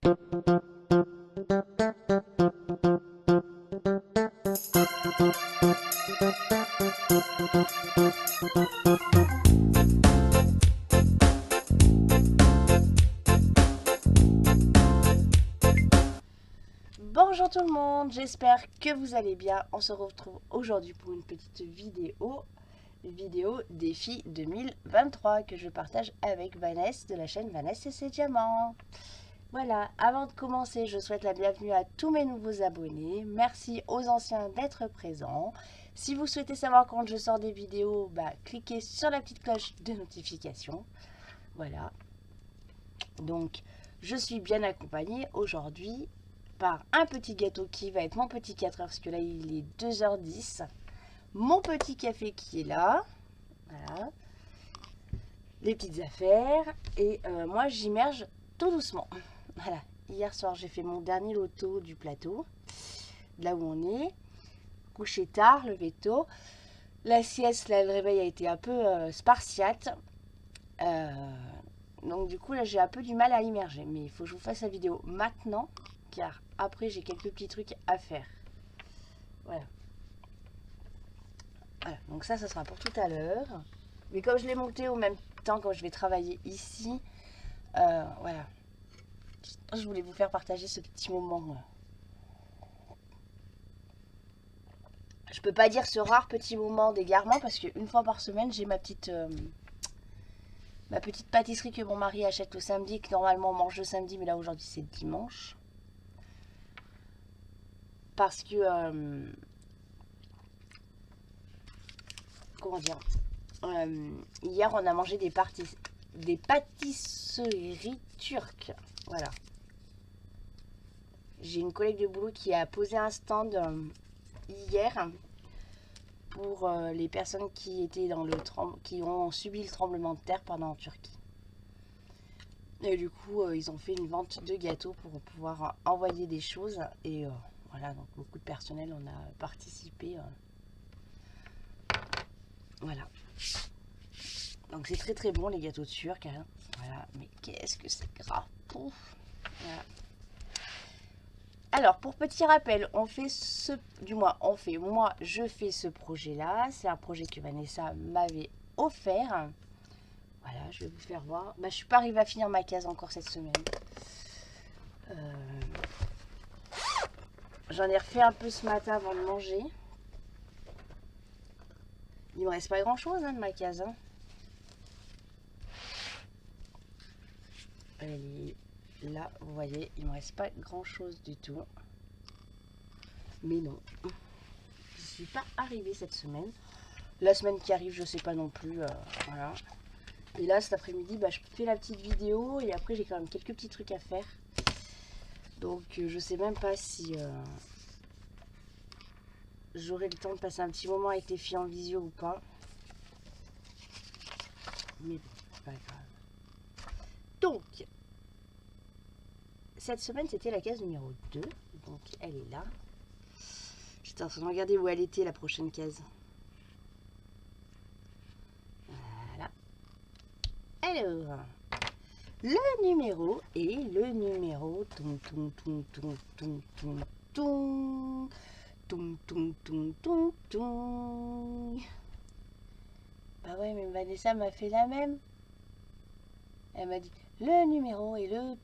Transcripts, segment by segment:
Bonjour tout le monde, j'espère que vous allez bien. On se retrouve aujourd'hui pour une petite vidéo défi 2023 que je partage avec Vanessa de la chaîne Vanessa et ses diamants. Voilà, avant de commencer, je souhaite la bienvenue à tous mes nouveaux abonnés. Merci aux anciens d'être présents. Si vous souhaitez savoir quand je sors des vidéos, cliquez sur la petite cloche de notification. Voilà. Donc, je suis bien accompagnée aujourd'hui par un petit gâteau qui va être mon petit 4 heures, parce que là, il est 2h10. Mon petit café qui est là. Voilà. Les petites affaires. Et moi, j'immerge tout doucement. Voilà. Hier soir, j'ai fait mon dernier loto du plateau. Là où on est. Couché tard, levé tôt. La sieste, là, le réveil a été un peu spartiate. Donc du coup, là, j'ai un peu du mal à immerger. Mais il faut que je vous fasse la vidéo maintenant. Car après, j'ai quelques petits trucs à faire. Voilà. Voilà. Donc ça sera pour tout à l'heure. Mais comme je l'ai monté au même temps quand je vais travailler ici, voilà. Je voulais vous faire partager ce petit moment. Je peux pas dire ce rare petit moment d'égarement parce qu'une fois par semaine, j'ai ma petite pâtisserie que mon mari achète le samedi, que normalement on mange le samedi, mais là aujourd'hui c'est dimanche. Parce que comment dire, hier on a mangé des pâtisseries turques. Voilà. J'ai une collègue de boulot qui a posé un stand hier pour les personnes qui étaient dans qui ont subi le tremblement de terre pendant en Turquie. Et du coup, ils ont fait une vente de gâteaux pour pouvoir envoyer des choses. Et voilà, donc beaucoup de personnel, on a participé. Voilà. Donc c'est très très bon les gâteaux turcs. Hein. Voilà, mais qu'est-ce que c'est gras. Pouf. Voilà. Alors, pour petit rappel, moi, je fais ce projet-là. C'est un projet que Vanessa m'avait offert. Voilà, je vais vous faire voir. Je suis pas arrivée à finir ma case encore cette semaine. J'en ai refait un peu ce matin avant de manger. Il me reste pas grand-chose de ma case. Hein. Elle est là, vous voyez, il me reste pas grand-chose du tout. Mais non, je suis pas arrivée cette semaine. La semaine qui arrive, je sais pas non plus. Voilà. Et là, cet après-midi, je fais la petite vidéo et après, j'ai quand même quelques petits trucs à faire. Donc, je sais même pas si j'aurai le temps de passer un petit moment avec les filles en visio ou pas. Mais bon, c'est pas grave. Donc, cette semaine, c'était la case numéro 2. Donc, elle est là. J'étais en train de regarder où elle était, la prochaine case. Voilà. Alors, le numéro est le numéro toum toum toum toum toum toum toum toum toum toum toum toum. Bah ouais, mais Vanessa m'a fait la même. Elle m'a dit le numéro est le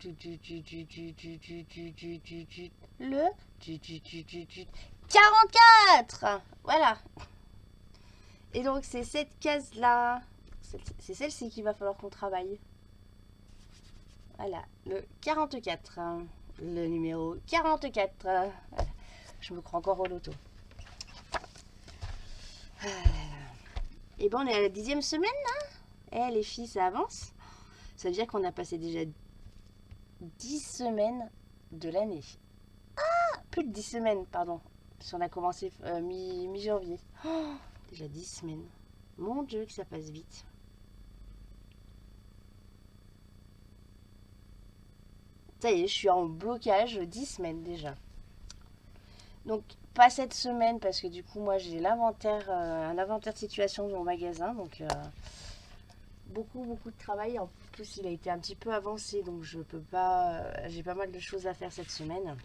le 44. Voilà. Et donc c'est cette case là. C'est celle-ci qu'il va falloir qu'on travaille. Voilà, le 44. Le numéro 44. Voilà. Je me crois encore au loto. Et bon, on est à la 10e semaine là. Les filles, ça avance. Ça veut dire qu'on a passé déjà 10 semaines de l'année. Ah, plus de 10 semaines, pardon. Parce qu'on a commencé mi-janvier. Déjà 10 semaines. Mon Dieu, que ça passe vite. Ça y est, je suis en blocage 10 semaines déjà. Donc, pas cette semaine, parce que du coup, moi, j'ai un inventaire de situation de mon magasin. Donc, beaucoup de travail pouce il a été un petit peu avancé, donc je peux pas. J'ai pas mal de choses à faire cette semaine.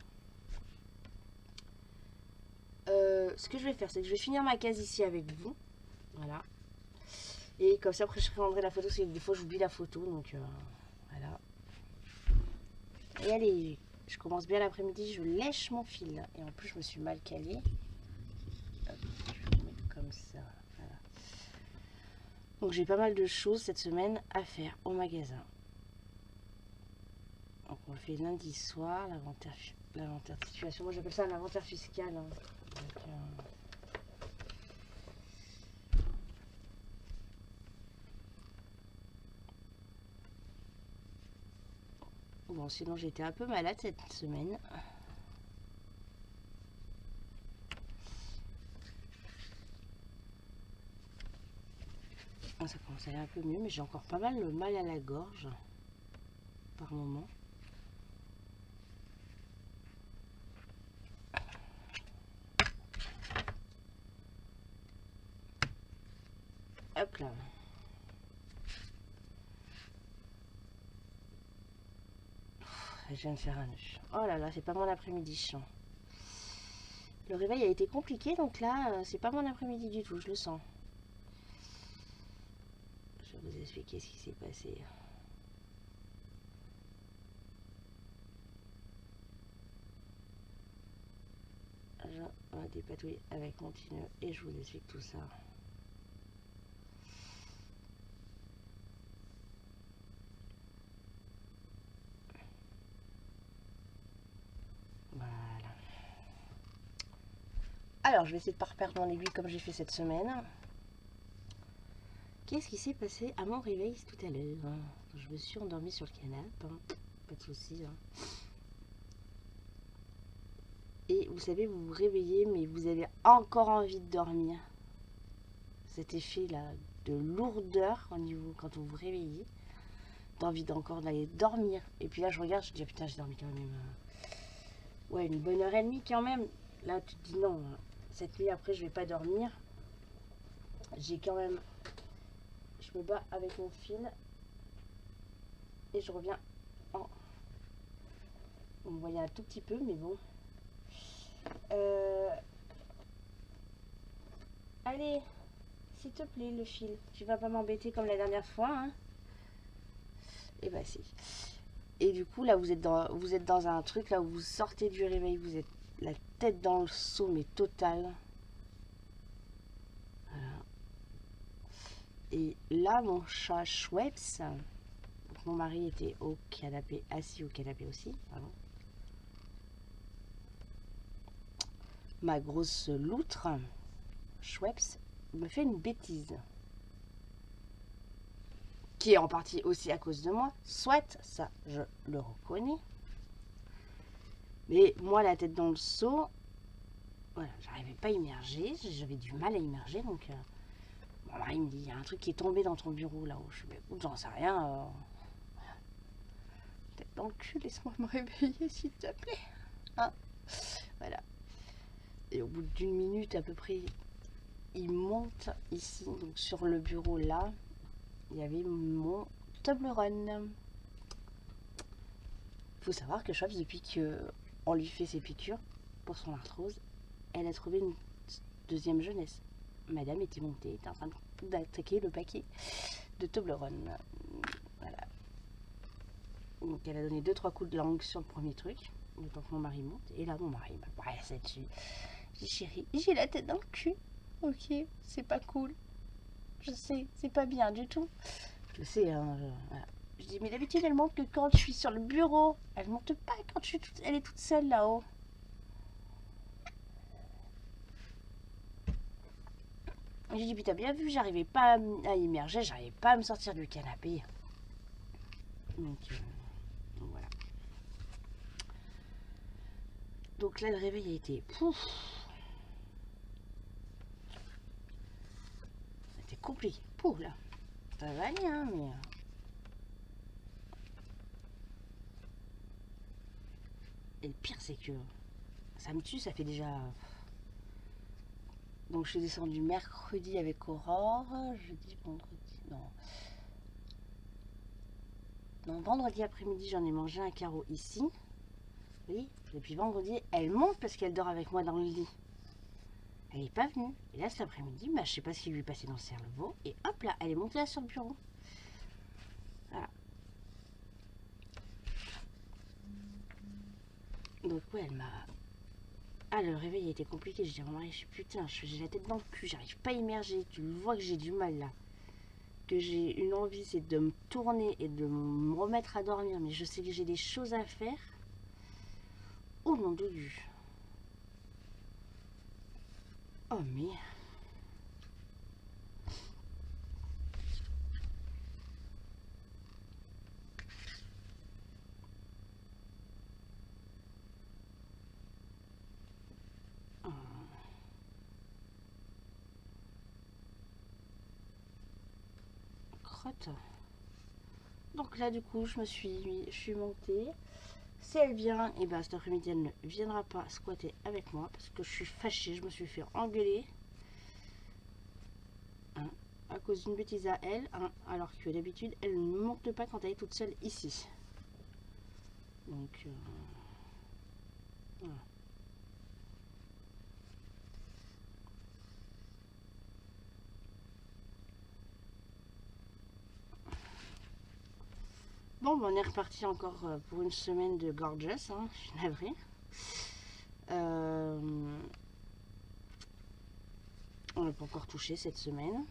Ce que je vais faire, c'est que je vais finir ma case ici avec vous. Voilà. Et comme ça, après, je prendrai la photo. Parce que des fois, j'oublie la photo. Donc, voilà. Et allez, je commence bien l'après-midi. Je lèche mon fil. Et en plus, je me suis mal calée. Hop, je vais mettre comme ça. Voilà. Donc, j'ai pas mal de choses cette semaine à faire au magasin. Donc, on le fait lundi soir. L'inventaire de situation. Moi, j'appelle ça un inventaire fiscal. Hein. Donc, bon, sinon j'étais un peu malade cette semaine. Ça commence à aller un peu mieux, mais j'ai encore pas mal le mal à la gorge par moment. Hop là. Je viens de faire un nœud. Oh là là, c'est pas mon après-midi. Le réveil a été compliqué, donc là, c'est pas mon après-midi du tout, je le sens. Je vais vous expliquer ce qui s'est passé. Je vais dépatouiller avec mon petit nœud et je vous explique tout ça. Voilà. Alors, je vais essayer de ne pas reperdre mon aiguille comme j'ai fait cette semaine. Qu'est-ce qui s'est passé à mon réveil tout à l'heure? Je me suis endormie sur le canapé, hein. Pas de soucis. Hein. Et vous savez, vous vous réveillez, mais vous avez encore envie de dormir. Cet effet là de lourdeur au niveau quand vous vous réveillez, d'envie d'encore d'aller dormir. Et puis là, je regarde, je dis, ah, putain, j'ai dormi quand même. Ouais, une bonne heure et demie quand même. Là, tu te dis non, cette nuit après, je vais pas dormir. J'ai quand même. Je me bats avec mon fil. Et je reviens en. Vous me voyez un tout petit peu, mais bon. Allez, s'il te plaît, le fil. Tu vas pas m'embêter comme la dernière fois, hein? Et bah si. Et du coup, là, vous êtes dans un truc, là, où vous sortez du réveil, vous êtes la tête dans le seau, mais total. Voilà. Et là, mon chat Schweppes, donc mon mari était au canapé, assis au canapé aussi, pardon. Ma grosse loutre, Schweppes, me fait une bêtise. Qui est en partie aussi à cause de moi, soit, ça je le reconnais. Mais moi, la tête dans le seau, voilà, j'arrivais pas à immerger, j'avais du mal à immerger, donc mon mari me dit, il y a un truc qui est tombé dans ton bureau là-haut. Je me dis, écoute, j'en sais rien. Tête dans le cul, laisse-moi me réveiller s'il te plaît. Hein, voilà. Et au bout d'une minute à peu près, il monte ici, donc sur le bureau là, il y avait mon Toblerone. Il faut savoir que Schweppes, depuis qu'on lui fait ses piqûres pour son arthrose, elle a trouvé une deuxième jeunesse. Madame était montée, était en train d'attaquer le paquet de Toblerone. Voilà. Donc elle a donné 2-3 coups de langue sur le premier truc, le temps que mon mari monte. Et là, mon mari m'a pressé dessus. J'ai dit, chérie, j'ai la tête dans le cul. Ok, c'est pas cool. Je sais, c'est pas bien du tout. Je sais, hein. Voilà. Je dis, mais d'habitude, elle monte que quand je suis sur le bureau. Elle monte pas quand elle est toute seule là-haut. J'ai dit, puis t'as bien vu, j'arrivais pas à immerger, j'arrivais pas à me sortir du canapé. Donc voilà. Donc là, le réveil a été pouf. C'était compliqué. Pouf là. Ça va aller, hein, mais. Et le pire, c'est que ça me tue, ça fait déjà. Donc je suis descendue mercredi avec Aurore, jeudi, vendredi. Non. Donc vendredi après-midi, j'en ai mangé un carreau ici. Oui, et puis vendredi, elle monte parce qu'elle dort avec moi dans le lit. Elle n'est pas venue. Et là, cet après-midi, bah, je sais pas ce qui lui est passé dans le cerveau. Et hop là, elle est montée là sur le bureau. Voilà. Donc ouais, elle m'a... Ah, le réveil a été compliqué. Je dis à mon mari, putain, j'ai la tête dans le cul, j'arrive pas à immerger. Tu le vois que j'ai du mal là. Que j'ai une envie, c'est de me tourner et de me remettre à dormir. Mais je sais que j'ai des choses à faire. Oh mon Dieu. Oh mais... Oh. Crotte. Donc là du coup je suis montée. Si elle vient, et ben cet après-midi elle ne viendra pas squatter avec moi parce que je suis fâchée, je me suis fait engueuler hein, à cause d'une bêtise à elle, hein, alors que d'habitude elle ne monte pas quand elle est toute seule ici. Donc voilà. Bon, on est reparti encore pour une semaine de gorgeous, hein, je suis navrée. On n'a pas encore touché cette semaine.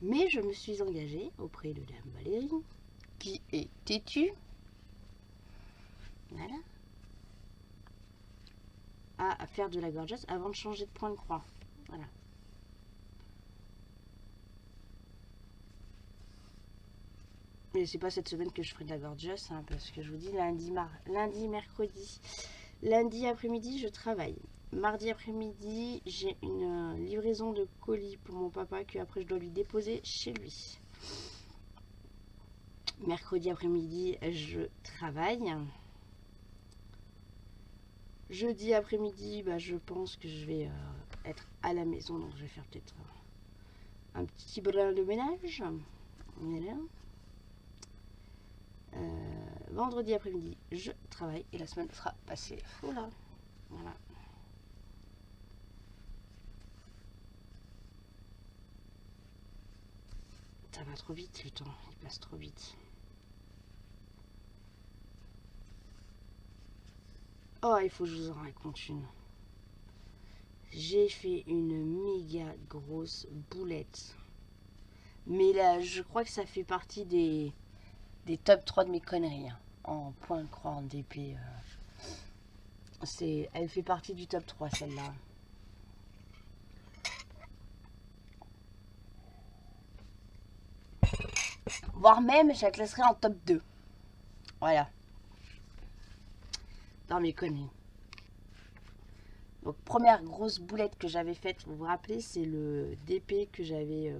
Mais je me suis engagée auprès de Dame Valérie, qui est têtue. Voilà. À faire de la gorgeous avant de changer de point de croix. Voilà. Mais c'est pas cette semaine que je ferai de la gorgeous, hein, parce que je vous dis lundi, mercredi. Lundi après-midi, je travaille. Mardi après-midi, j'ai une livraison de colis pour mon papa que après je dois lui déposer chez lui. Mercredi après-midi, je travaille. Jeudi après-midi, bah, je pense que je vais être à la maison, donc je vais faire peut-être un petit brin de ménage. Voilà. Vendredi après-midi, je travaille et la semaine sera passée. Voilà. Voilà. Ça va trop vite le temps, il passe trop vite. Oh, il faut que je vous en raconte une. J'ai fait une méga grosse boulette. Mais là, je crois que ça fait partie des top 3 de mes conneries. Hein. En point de croix, en DP. Elle fait partie du top 3, celle-là. Voire même, je la classerai en top 2. Voilà. Dans mes conneries. Donc, première grosse boulette que j'avais faite, vous vous rappelez, c'est le DP que j'avais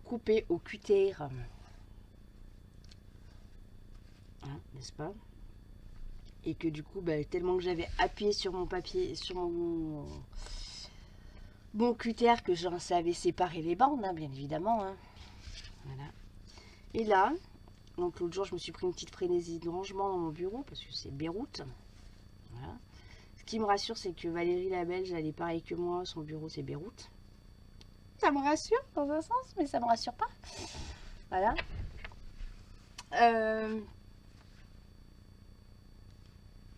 coupé au cutter. Hein, n'est-ce pas? Et que du coup, bah, tellement que j'avais appuyé sur mon papier, sur mon cutter, que j'en savais séparer les bandes, hein, bien évidemment. Hein. Voilà. Et là, donc l'autre jour, je me suis pris une petite frénésie de rangement dans mon bureau, parce que c'est Beyrouth. Voilà. Ce qui me rassure, c'est que Valérie la Belge, elle est pareille que moi, son bureau c'est Beyrouth. Ça me rassure dans un sens, mais ça me rassure pas. Voilà.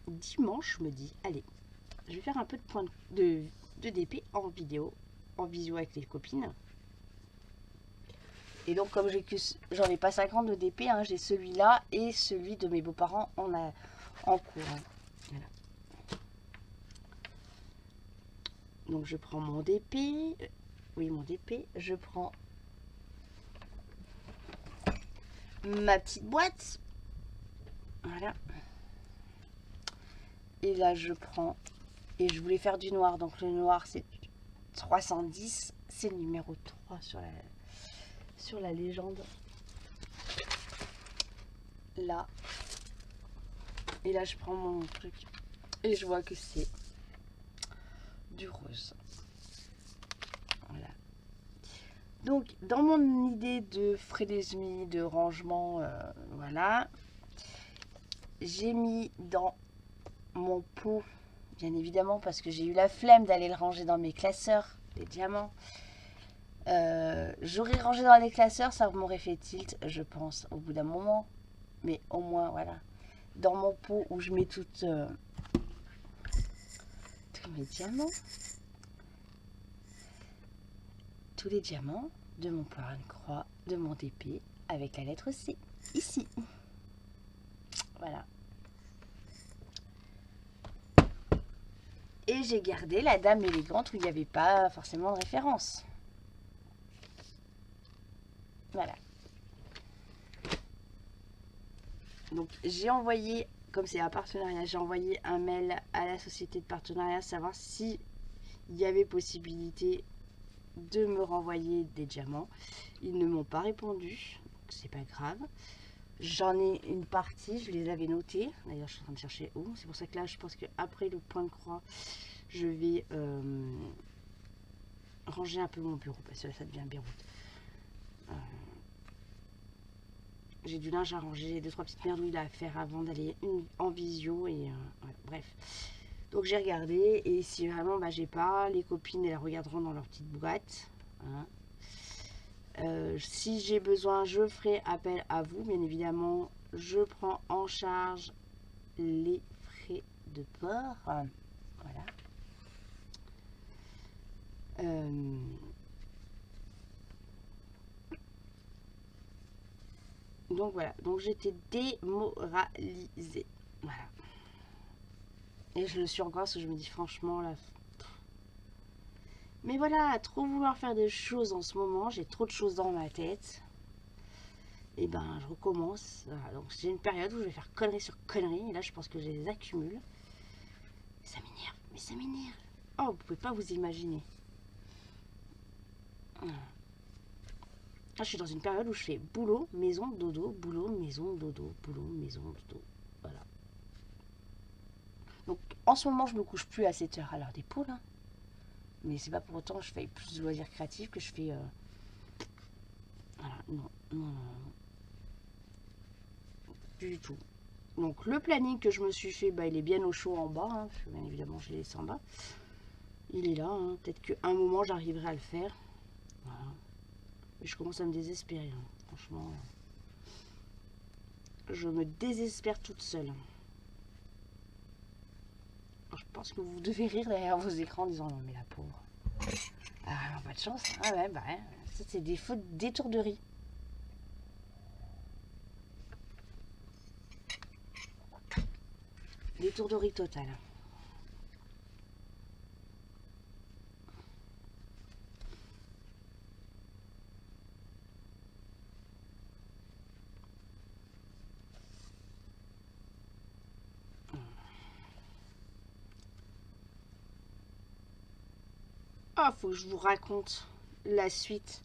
Dimanche, je me dis, allez, je vais faire un peu de point de DP en vidéo, en visio avec les copines. Et donc, comme j'en ai pas 50 de DP, hein, j'ai celui-là et celui de mes beaux-parents en cours. Hein. Voilà. Donc, je prends mon DP. Oui, mon DP. Je prends ma petite boîte. Voilà. Et là, je prends... Et je voulais faire du noir. Donc, le noir, c'est 310. C'est le numéro 3 sur la légende. Là. Et là, je prends mon truc. Et je vois que c'est du rose. Voilà. Donc, dans mon idée de frénésie, de rangement, voilà, j'ai mis dans mon pot, bien évidemment, parce que j'ai eu la flemme d'aller le ranger dans mes classeurs, les diamants. J'aurais rangé dans les classeurs, ça m'aurait fait tilt, je pense, au bout d'un moment. Mais au moins, voilà, dans mon pot où je mets tous mes diamants, tous les diamants de mon point de croix, de mon épée, avec la lettre C, ici. Voilà. Et j'ai gardé la dame élégante où il n'y avait pas forcément de référence. Voilà. Donc j'ai envoyé, comme c'est un partenariat, j'ai envoyé un mail à la société de partenariat savoir si il y avait possibilité de me renvoyer des diamants. Ils ne m'ont pas répondu, c'est pas grave. J'en ai une partie, je les avais notés. D'ailleurs, je suis en train de chercher où. C'est pour ça que là, je pense qu'après le point de croix, je vais ranger un peu mon bureau parce que là, ça devient Beyrouth. J'ai du linge à ranger, 2-3 petites merdouilles à faire avant d'aller en visio et ouais, bref. Donc j'ai regardé et si vraiment j'ai pas, les copines elles regarderont dans leur petite boîte. Hein. Si j'ai besoin, je ferai appel à vous, bien évidemment. Je prends en charge les frais de port. Voilà. Donc voilà, donc j'étais démoralisée. Voilà. Et je le suis encore parce que je me dis franchement là. Mais voilà, à trop vouloir faire des choses en ce moment, j'ai trop de choses dans ma tête. Et ben je recommence. Voilà, donc j'ai une période où je vais faire connerie sur connerie. Et là je pense que je les accumule. Ça m'énerve, mais ça m'énerve. Oh, vous pouvez pas vous imaginer. Voilà. Là, je suis dans une période où je fais boulot, maison, dodo, boulot, maison, dodo, boulot, maison, dodo. Voilà. Donc en ce moment, je me couche plus à 7 heures à l'heure des poules. Hein. Mais c'est pas pour autant que je fais plus de loisirs créatifs que je fais. Voilà, non. Du tout. Donc le planning que je me suis fait, il est bien au chaud en bas. Hein, parce que bien évidemment, je l'ai laissé en bas. Il est là. Hein. Peut-être qu'à un moment, j'arriverai à le faire. Voilà. Mais je commence à me désespérer. Hein. Franchement, je me désespère toute seule. Je pense que vous devez rire derrière vos écrans en disant non mais la pauvre. Ah, pas de chance. Ah ouais, ça c'est des fautes d'étourderie. L'étourderie totale. Ah, faut que je vous raconte la suite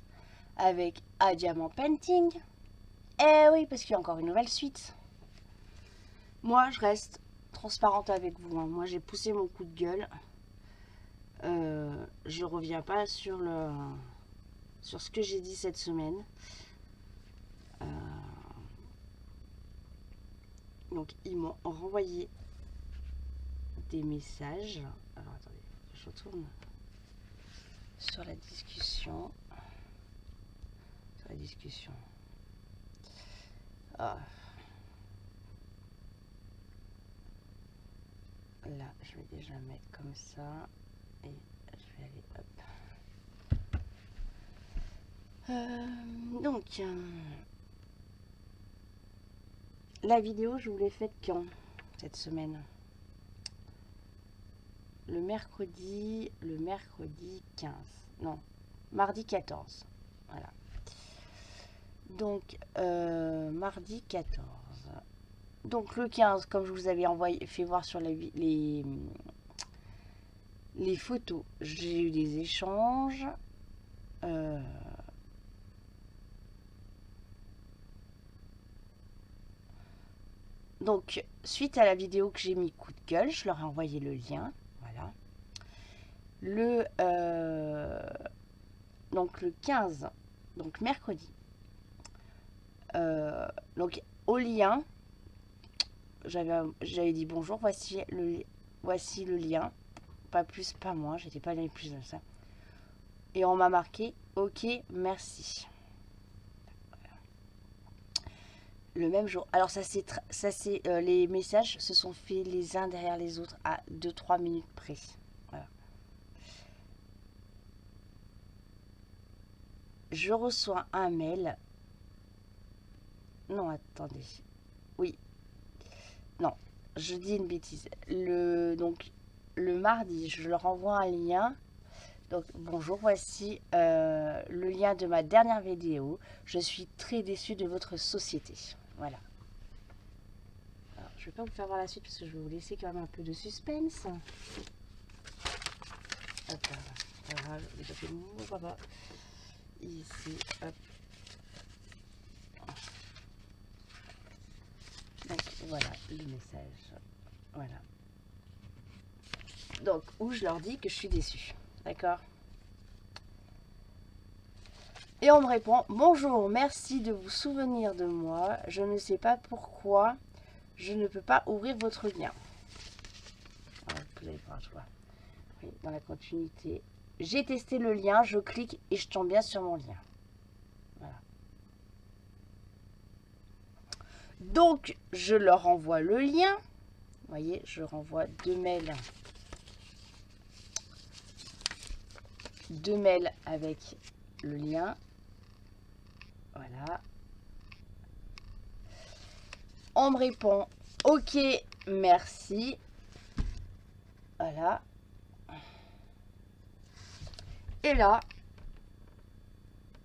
avec A Diamant Painting. Eh oui, parce qu'il y a encore une nouvelle suite. Moi, je reste transparente avec vous. Hein. Moi, j'ai poussé mon coup de gueule. Je reviens pas sur ce que j'ai dit cette semaine. Donc, ils m'ont renvoyé des messages. Alors, attendez, je retourne sur la discussion. Ah. Là, je vais déjà mettre comme ça. Et je vais aller hop. Donc, la vidéo, je vous l'ai faite quand cette semaine? Le mercredi 15. Non, mardi 14. Voilà. Donc, mardi 14. Donc, le 15, comme je vous avais fait voir sur les photos, j'ai eu des échanges. Donc, suite à la vidéo que j'ai mis coup de gueule, je leur ai envoyé le lien. Voilà. Donc, le 15, donc mercredi. Donc au lien, j'avais dit bonjour, voici le lien. Pas plus, pas moins, j'étais pas allée plus de ça. Et on m'a marqué ok, merci. Le même jour. Alors les messages se sont faits les uns derrière les autres à 2-3 minutes près. Voilà. Je reçois un mail. Non, attendez. Oui. Non, je dis une bêtise. Donc, le mardi, je leur envoie un lien. Donc, bonjour, voici le lien de ma dernière vidéo. Je suis très déçue de votre société. Voilà. Alors, je ne vais pas vous faire voir la suite parce que je vais vous laisser quand même un peu de suspense. Hop là. Déjà fait mon papa. Ici, hop. Donc, voilà le message. Voilà. Donc, où je leur dis que je suis déçue. D'accord ? Et on me répond, bonjour, merci de vous souvenir de moi. Je ne sais pas pourquoi je ne peux pas ouvrir votre lien. Alors, vous allez voir, je vois. Oui, dans la continuité. J'ai testé le lien, je clique et je tombe bien sur mon lien. Voilà. Donc, je leur envoie le lien. Vous voyez, je renvoie deux mails. Deux mails avec le lien. Voilà. On me répond ok, merci. Voilà. Et là,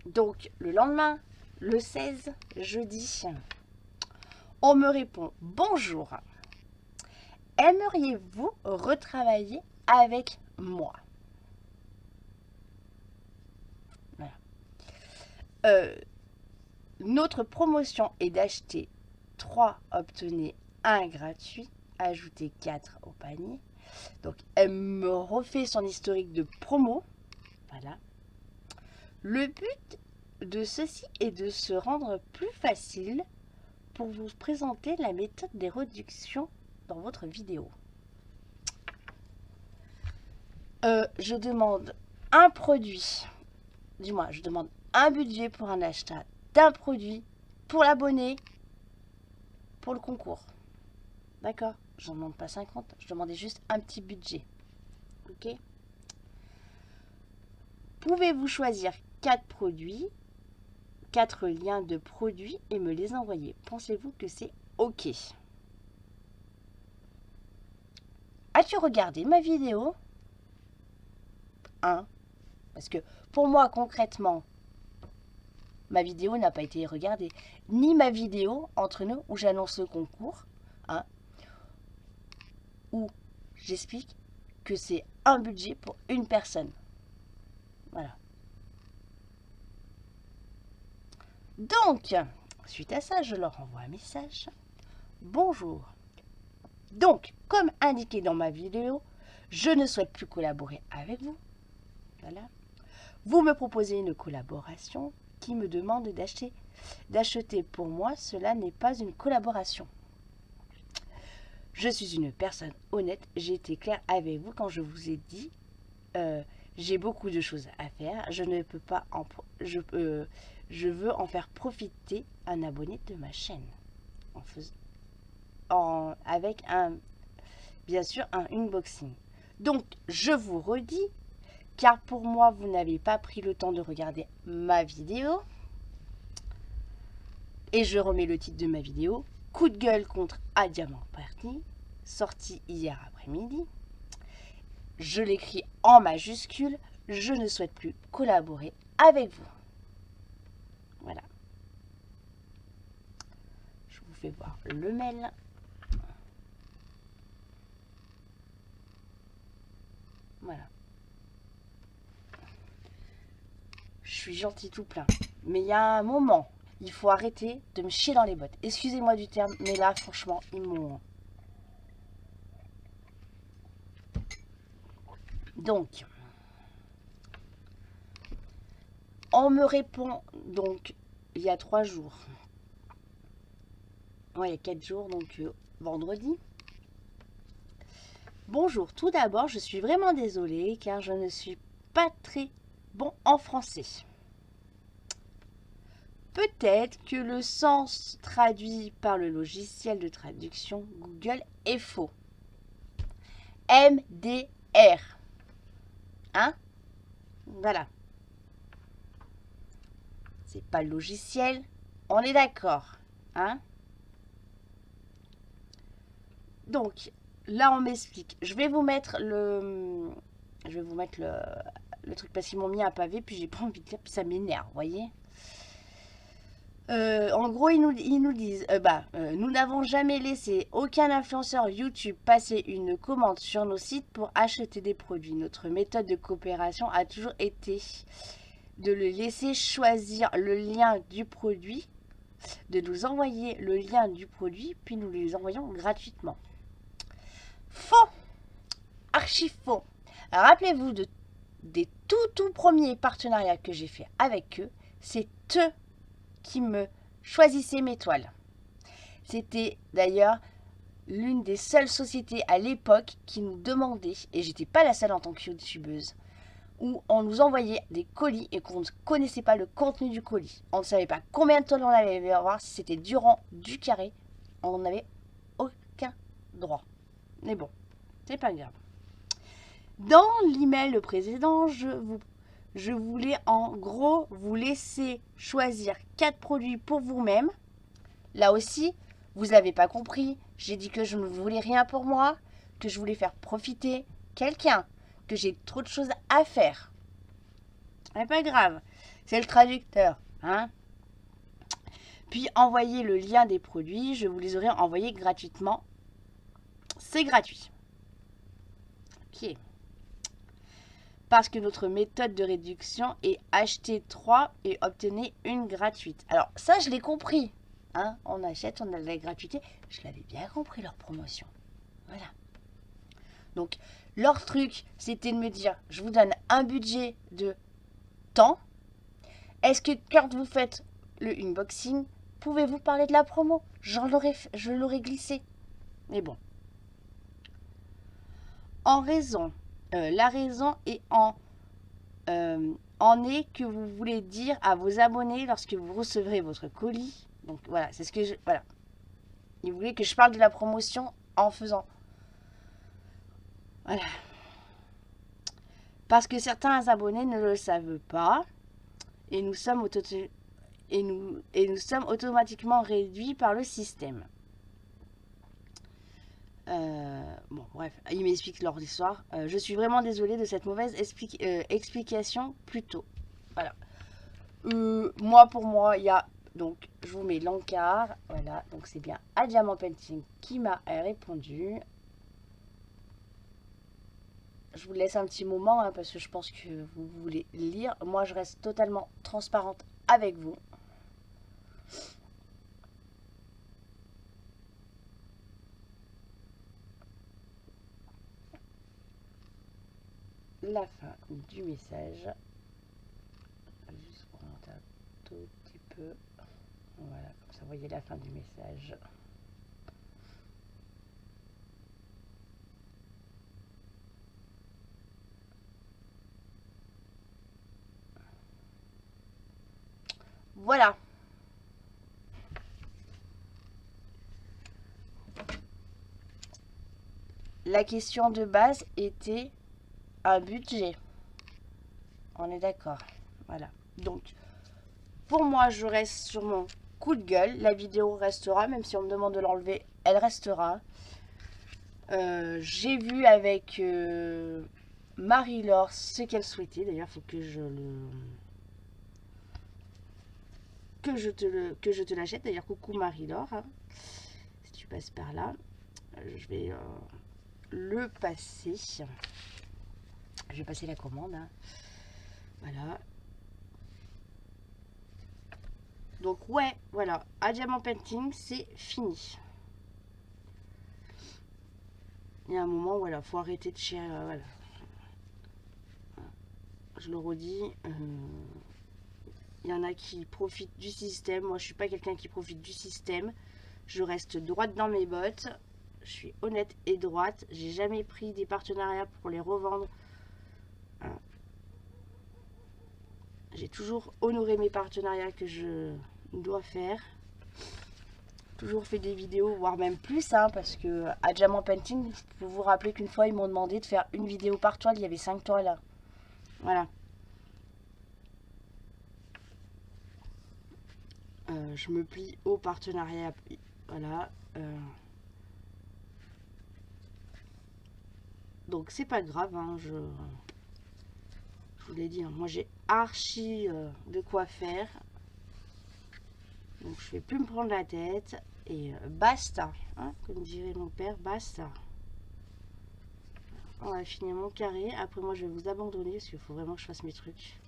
donc le lendemain, le 16, jeudi, on me répond bonjour. Aimeriez-vous retravailler avec moi? Voilà. Notre promotion est d'acheter 3, obtenez 1 gratuit, ajouter 4 au panier. Donc, elle me refait son historique de promo. Voilà. Le but de ceci est de se rendre plus facile pour vous présenter la méthode des réductions dans votre vidéo. Je demande un produit, je demande un budget pour un achat d'un produit pour l'abonné pour le concours. D'accord? Je ne demande pas 50, je demandais juste un petit budget. Ok? Pouvez-vous choisir 4 produits, 4 liens de produits et me les envoyer? Pensez-vous que c'est ok? As-tu regardé ma vidéo? Parce que pour moi, concrètement, ma vidéo n'a pas été regardée. Ni ma vidéo, entre nous, où j'annonce le concours, où j'explique que c'est un budget pour une personne. Voilà. Donc, suite à ça, je leur envoie un message. Bonjour. Donc, comme indiqué dans ma vidéo, je ne souhaite plus collaborer avec vous. Voilà. Vous me proposez une collaboration qui me demande d'acheter pour moi. Cela n'est pas une collaboration. Je suis une personne honnête. J'ai été claire avec vous quand je vous ai dit j'ai beaucoup de choses à faire. Je ne peux pas je veux en faire profiter un abonné de ma chaîne avec bien sûr un unboxing. Donc je vous redis, car pour moi vous n'avez pas pris le temps de regarder ma vidéo, et je remets le titre de ma vidéo: coup de gueule contre A Diamant Party, sorti hier après-midi. Je l'écris en majuscule: je ne souhaite plus collaborer avec vous. Voilà. Je vous fais voir le mail. Voilà. Je suis gentille tout plein. Mais il y a un moment, il faut arrêter de me chier dans les bottes. Excusez-moi du terme, mais là, franchement, ils m'ont... Donc, On me répond donc il y a 3 jours. Ouais, il y a 4 jours, donc vendredi. Bonjour, tout d'abord, je suis vraiment désolée car je ne suis pas très bon en français. Peut-être que le sens traduit par le logiciel de traduction Google est faux. MDR. Hein? Voilà. C'est pas le logiciel. On est d'accord. Hein? Donc, là, on m'explique. Je vais vous mettre le truc parce qu'ils m'ont mis un pavé, puis j'ai pas envie de lire, puis ça m'énerve, vous voyez. En gros, ils nous disent, nous n'avons jamais laissé aucun influenceur YouTube passer une commande sur nos sites pour acheter des produits. Notre méthode de coopération a toujours été de le laisser choisir le lien du produit, de nous envoyer le lien du produit, puis nous les envoyons gratuitement. Faux! Archi faux! Rappelez-vous des tout premiers partenariats que j'ai fait avec eux, c'est eux qui me choisissaient mes toiles. C'était d'ailleurs l'une des seules sociétés à l'époque qui nous demandait, et j'étais pas la seule en tant que youtubeuse, où on nous envoyait des colis et qu'on ne connaissait pas le contenu du colis. On ne savait pas combien de toiles on allait avoir, si c'était du rang, du carré, on n'avait aucun droit. Mais bon, c'est pas grave. Dans l'email précédent, je voulais en gros vous laisser choisir 4 produits pour vous-même. Là aussi, vous n'avez pas compris. J'ai dit que je ne voulais rien pour moi, que je voulais faire profiter quelqu'un, que j'ai trop de choses à faire. Mais pas grave, c'est le traducteur, hein. Puis envoyer le lien des produits, je vous les aurais envoyés gratuitement. C'est gratuit. Ok. Parce que notre méthode de réduction est acheter 3 et obtenir une gratuite. Alors ça, je l'ai compris. Hein, on achète, on a la gratuité. Je l'avais bien compris, leur promotion. Voilà. Donc, leur truc, c'était de me dire, je vous donne un budget de temps. Est-ce que quand vous faites le unboxing, pouvez-vous parler de la promo? Je l'aurais glissé. Mais bon. La raison est en est que vous voulez dire à vos abonnés lorsque vous recevrez votre colis. Donc voilà, c'est ce que voilà. Ils voulaient que je parle de la promotion en faisant. Voilà. Parce que certains abonnés ne le savent pas et nous sommes automatiquement réduits par le système. Bon, bref, ils m'expliquent leur histoire. Je suis vraiment désolée de cette mauvaise explication plus tôt. Voilà. Pour moi, il y a. Donc, je vous mets l'encart. Voilà, donc c'est bien à Diamant Painting qui m'a répondu. Je vous laisse un petit moment hein, parce que je pense que vous voulez lire. Moi, je reste totalement transparente avec vous. La fin du message. Juste pour monter un tout petit peu. Voilà, comme ça, vous voyez la fin du message. Voilà. La question de base était un budget. On est d'accord. Voilà. Donc, pour moi, je reste sur mon coup de gueule. La vidéo restera, même si on me demande de l'enlever, elle restera. J'ai vu avec Marie-Laure ce qu'elle souhaitait. D'ailleurs, il faut que je te l'achète. D'ailleurs, coucou Marie-Laure. Hein. Si tu passes par là, je vais le passer. Je vais passer la commande. Hein. Voilà. Donc ouais, voilà. À Diamant Painting, c'est fini. Il y a un moment où voilà, faut arrêter de chercher. Voilà. Je le redis. Il y en a qui profitent du système. Moi, je suis pas quelqu'un qui profite du système. Je reste droite dans mes bottes. Je suis honnête et droite. J'ai jamais pris des partenariats pour les revendre. J'ai toujours honoré mes partenariats que je dois faire. Toujours fait des vidéos, voire même plus, hein, parce que à Diamant Painting, je peux vous rappeler qu'une fois, ils m'ont demandé de faire une vidéo par toile. Il y avait 5 toiles. Voilà. Je me plie au partenariat. Voilà. Donc c'est pas grave, hein, je vous l'ai dit, hein, moi j'ai archi de quoi faire. Donc je vais plus me prendre la tête et basta, hein, comme dirait mon père, basta. On va finir mon carré. Après moi je vais vous abandonner parce qu'il faut vraiment que je fasse mes trucs.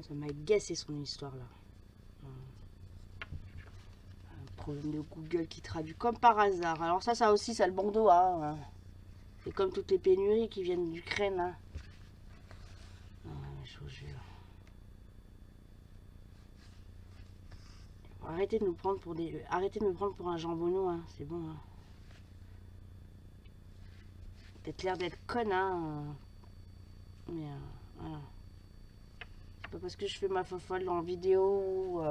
Ça m'a agacé son histoire là. Problème de Google qui traduit comme par hasard. Alors ça aussi, ça a le bon dos. Hein. C'est comme toutes les pénuries qui viennent d'Ukraine. Hein. Je vous jure. Arrêtez de nous prendre pour des. Arrêtez de me prendre pour un jambonneau. Hein. C'est bon. Hein. Peut-être l'air d'être conne. Hein. Mais voilà. C'est pas parce que je fais ma fofolle en vidéo ou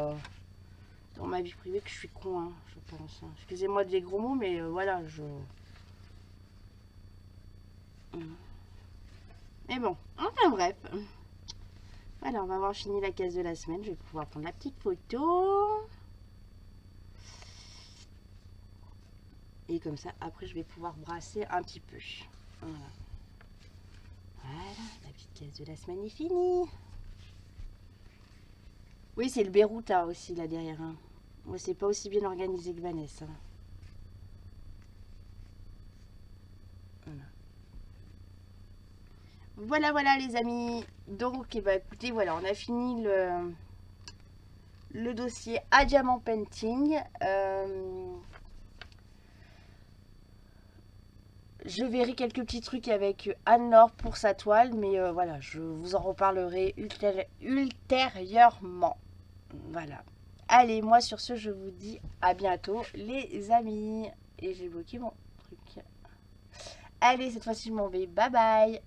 dans ma vie privée que je suis con. Hein, je pense. Hein. Excusez-moi des gros mots, mais voilà, je. Mais bon, enfin bref. Voilà, on va avoir fini la case de la semaine. Je vais pouvoir prendre la petite photo. Et comme ça, après, je vais pouvoir brasser un petit peu. Voilà. Voilà, la petite case de la semaine est finie. Oui, c'est le Beyrouth aussi, là derrière. Hein. Moi, c'est pas aussi bien organisé que Vanessa. Voilà. Voilà, les amis. Donc, eh ben, écoutez, voilà, on a fini le dossier à Diamant Painting. Je verrai quelques petits trucs avec Anne-Laure pour sa toile, mais voilà, je vous en reparlerai ultérieurement. Voilà. Allez, moi sur ce, je vous dis à bientôt, les amis. Et j'ai bloqué mon truc. Allez, cette fois-ci, je m'en vais. Bye bye.